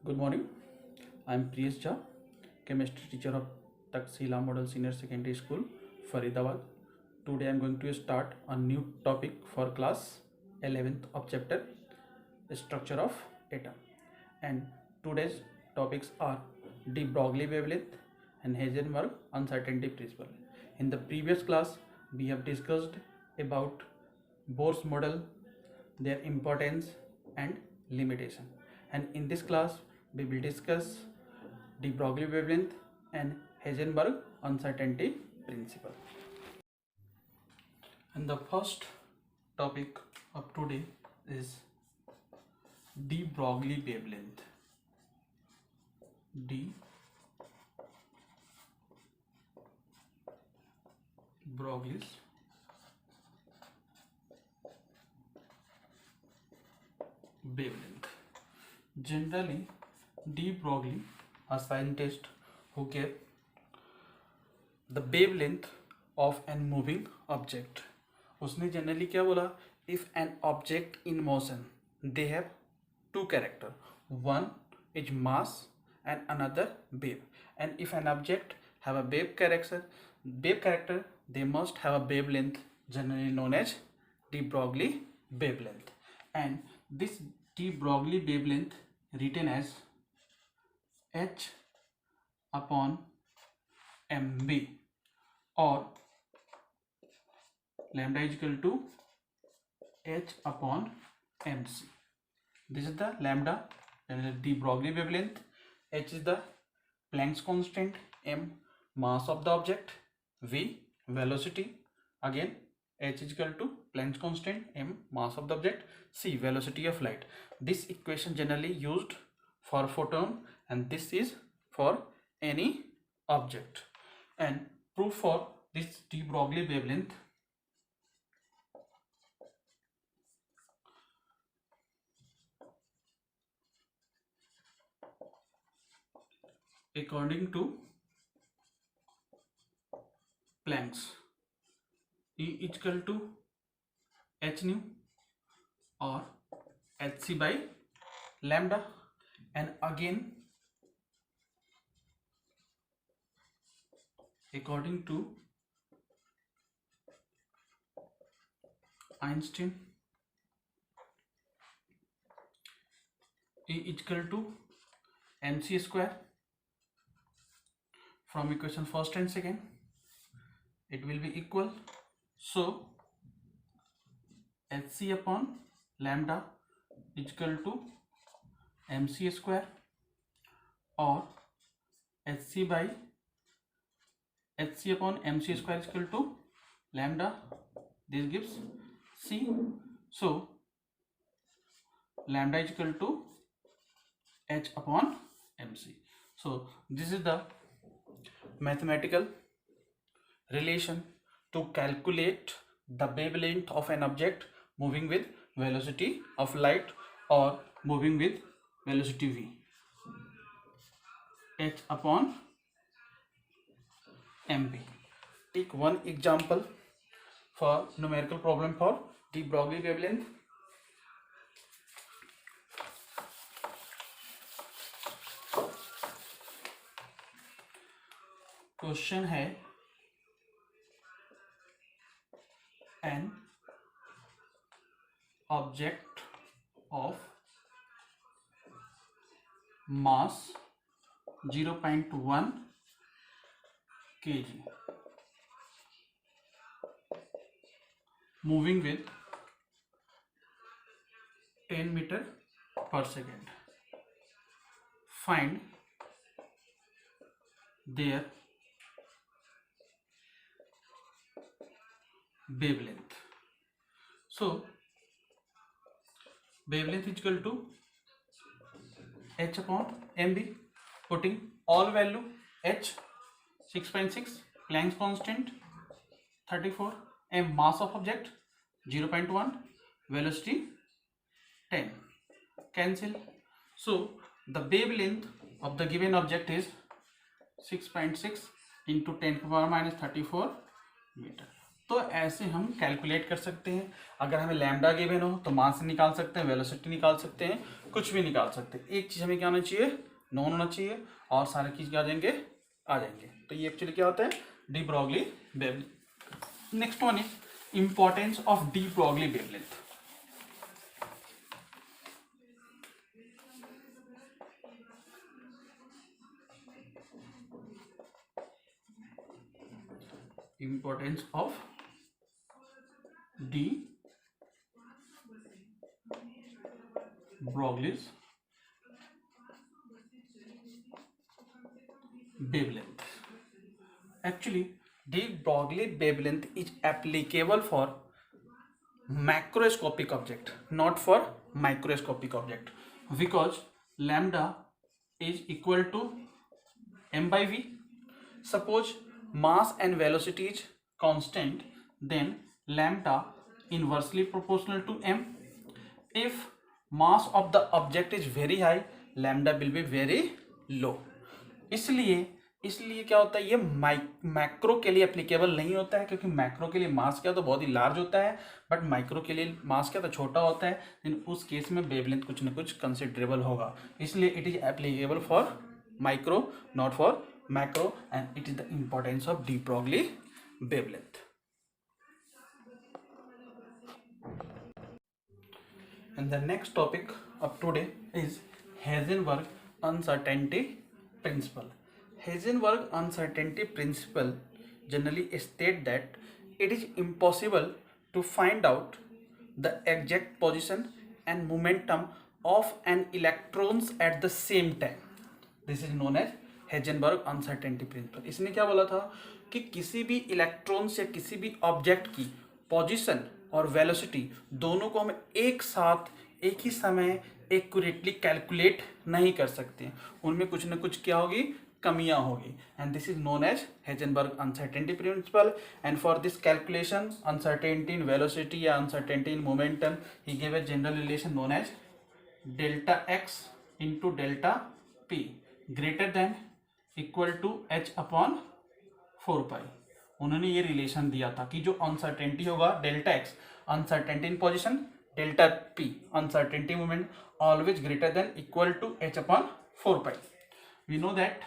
Good morning. I'm Priyesh Jha, chemistry teacher of Taxila Model Senior Secondary School, Faridabad. Today I'm going to start a new topic for class 11th of chapter Structure of Atom. And today's topics are de Broglie wavelength and Heisenberg uncertainty principle. In the previous class, we have discussed about Bohr's model, their importance and limitation. And in this class, we will discuss de Broglie wavelength and Heisenberg uncertainty principle. And the first topic of today is de Broglie wavelength. De Broglie's wavelength. Generally, de Broglie, a scientist who gave the wavelength of an moving object. उसने generally क्या बोला? If an object in motion, they have two character. One is mass and another wave. And if an object have a wave character, they must have a wavelength generally known as de Broglie wavelength. And this de Broglie wavelength written as h upon mb or lambda is equal to h upon mc. This is the lambda and de Broglie wavelength. H is the Planck's constant, m mass of the object, v velocity, again h is equal to Planck's constant, m mass of the object, c velocity of light. This equation generally used for photon and this is for any object. And proof for this de Broglie wavelength, according to Planck's, E is equal to h nu or hc by lambda, and again according to Einstein, E is equal to mc square. From equation first and second, it will be equal. So hc upon lambda is equal to mc square or hc upon mc square is equal to lambda. This gives c. So lambda is equal to h upon mc. So this is the mathematical relation to calculate the wavelength of an object moving with velocity of light or moving with velocity v. h upon mb. Take one example for numerical problem for de Broglie wavelength. Question है an object of mass 0.1 kg moving with 10 meter per second. Find their wavelength. So wavelength is equal to h upon mb, putting all value h 6.6, Planck's constant 34, m mass of object 0.1, velocity 10. Cancel. So the wavelength of the given object is 6.6 into 10 to the power minus 34 meter. तो ऐसे हम calculate कर सकते हैं। अगर हमें lambda given हो तो मास निकाल सकते हैं, वेलोसिटी निकाल सकते हैं, कुछ भी निकाल सकते हैं। एक चीज़ हमें क्या होना चाहिए, नॉन होना चाहिए, और सारे चीज़ क्या आ जाएंगे। तो ये एक्चुअली क्या होता है, de Broglie wavelength. Next one is importance of de Broglie wavelength. Importance of de Broglie's wavelength. Actually, de Broglie wavelength is applicable for macroscopic object, not for microscopic object, because lambda is equal to m by v. Suppose mass and velocity is constant, then lambda inversely proportional to m. If mass of the object is very high, lambda will be very low. इसलिए क्या होता है, ये macro के लिए applicable नहीं होता है, क्योंकि मैक्रो के लिए मास क्या तो बहुत ही लार्ज होता है, बट माइक्रो के लिए मास क्या तो छोटा होता है। लेकिन उस केस में वेवलेंथ कुछ ना कुछ कंसिडरेबल होगा, इसलिए it is applicable for micro, not for macro, and it is the importance of de Broglie wavelength. And the next topic of today is Heisenberg uncertainty principle. Heisenberg uncertainty principle generally state that it is impossible to find out the exact position and momentum of an electrons at the same time. This is known as Heisenberg uncertainty principal. इसने क्या बोला था कि किसी भी electrons या किसी भी ऑब्जेक्ट की पोजीशन और वेलोसिटी दोनों को हम एक साथ एक ही समय एक्यूरेटली कैलकुलेट नहीं कर सकते, उनमें कुछ ना कुछ क्या होगी, कमियां होगी। And this is known as Heisenberg uncertainty principle. And for this calculation uncertainty in velocity या uncertainty in momentum he give a general relation known as delta x into delta P greater than equal to H upon 4 pi. उन्होंने ये relation दिया था कि जो uncertainty होगा delta X uncertainty in position, delta P uncertainty moment, always greater than equal to H upon 4 pi. We know that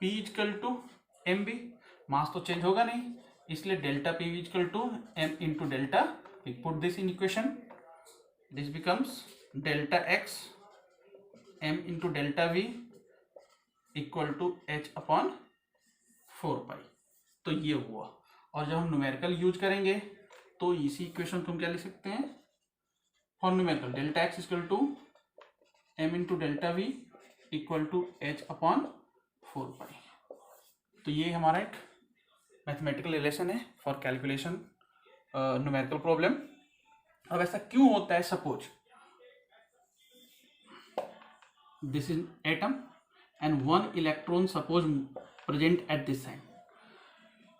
P equal to M V, mass तो change होगा नहीं, इसलिए delta P equal to M into delta P. Put this in equation, this becomes delta X M into delta we equal to H upon 4 pi. तो ये हुआ, और जब हम न्यूमेरिकल यूज करेंगे तो इसी इक्वेशन को हम क्या लिख सकते हैं, for numerical delta x equal to M into delta we equal to H upon 4 pi. तो ये हमारा एक मैथमेटिकल रिलेशन है फॉर कैलकुलेशन न्यूमेरिकल प्रॉब्लम। अब ऐसा क्यों होता है, suppose this is atom and one electron suppose present at this time.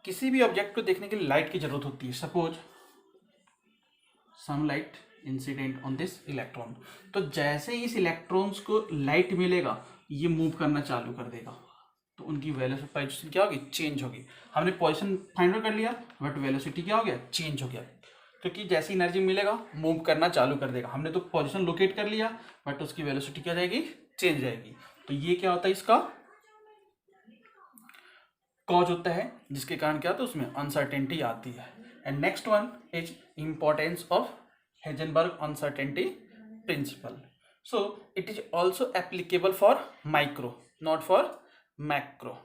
किसी भी ऑब्जेक्ट को देखने के लिए लाइट की जरूरत होती है। Suppose sunlight incident on this electron, तो जैसे ही इस इलेक्ट्रॉन्स को लाइट मिलेगा ये मूव करना चालू कर देगा, तो उनकी वेलोसिटी क्या होगी, चेंज होगी। हमने पोजीशन फाइंड आउट कर लिया, बट वेलोसिटी क्या हो गया, चेंज हो गया, क्योंकि जैसी एनर्जी मिलेगा मूव करना चालू कर देगा। हमने तो पोजीशन लोकेट कर लिया, बट उसकी वेलोसिटी क्या जाएगी, चेंज जाएगी। तो ये क्या होता है, इसका कॉज होता है, जिसके कारण क्या होता है, उसमें अनसर्टेनिटी आती है। And next one is importance of Heisenberg uncertainty principal. So it is also applicable for micro, not for macro.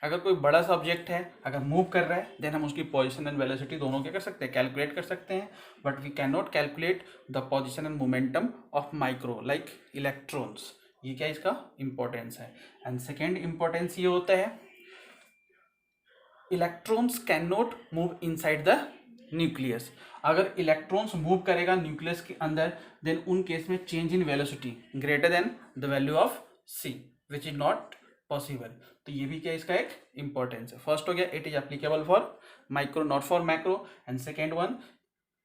अगर कोई बड़ा सा ऑब्जेक्ट है, अगर मूव कर रहा है, देन हम उसकी पोजीशन एंड वेलोसिटी दोनों क्या कर सकते हैं, कैलकुलेट कर सकते हैं, but we can not calculate the position and momentum of micro like electrons. ये क्या इसका इंपॉर्टेंस है। एंड सेकेंड इंपॉर्टेंस ये होता है, electrons can not move inside the nucleus. अगर इलेक्ट्रॉन्स मूव करेगा न्यूक्लियस के अंदर, देन उन केस में change in velocity greater than the value of c, which is not possible. तो ये भी क्या इसका एक इंपॉर्टेंस है। फर्स्ट हो गया it is applicable for micro not for macro, and second one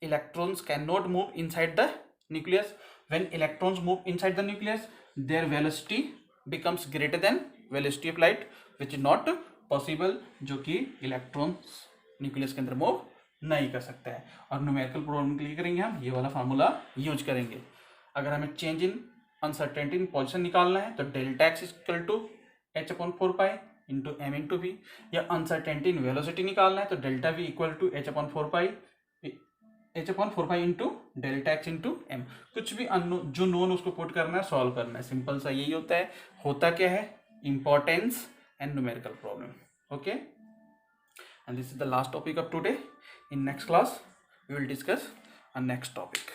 electrons can not move inside the nucleus. When electrons move inside the nucleus, their velocity becomes greater than velocity of light, which is not possible, जो कि electrons nucleus के अंदर move नहीं कर सकता है। और numerical problem के लिए करेंगे हम ये वाला फार्मूला यूज करेंगे। अगर हमें change in uncertainty in position निकालना है तो delta x equal to H upon 4 pi into m into v, या अनसर्टेनिटी इन वेलोसिटी निकालना है तो delta we equal to H upon 4 pi into delta x into m. कुछ भी जो नोन उसको पुट करना है, सॉल्व करना है, सिंपल सा यही होता है। होता क्या है, importance and numerical problem. Okay, and this is the last topic of today. In next class we will discuss a next topic.